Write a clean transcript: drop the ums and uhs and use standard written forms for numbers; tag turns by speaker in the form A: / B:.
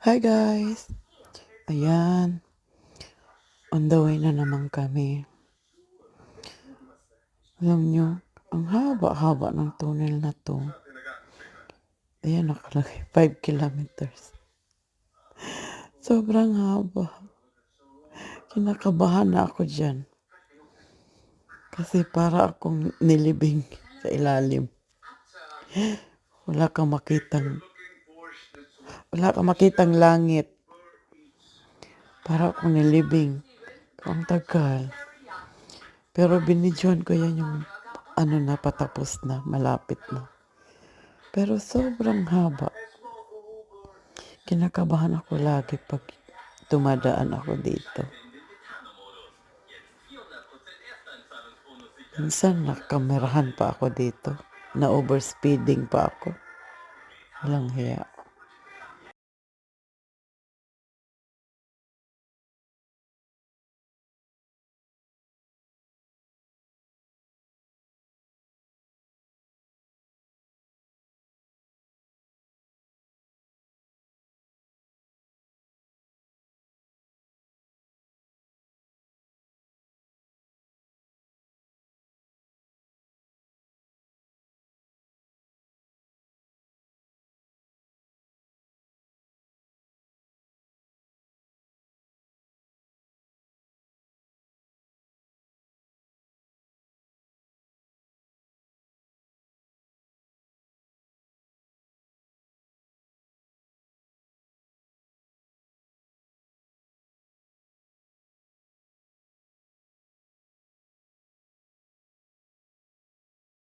A: Hi guys! Ayan, on the way na naman kami. Alam nyo, ang haba-haba ng tunnel na to. Ayan, nakalagay 5 kilometers. Sobrang haba. Kinakabahan na ako dyan. Kasi para akong nilibing sa ilalim. Wala kang makitang langit. Para akong nilibing. Ang tagal. Pero binidyohan ko yan yung patapos na, malapit na. Pero sobrang haba. Kinakabahan ako lagi pag tumadaan ako dito. Minsan nakamerahan pa ako dito. Na overspeeding pa ako. Walang hiya.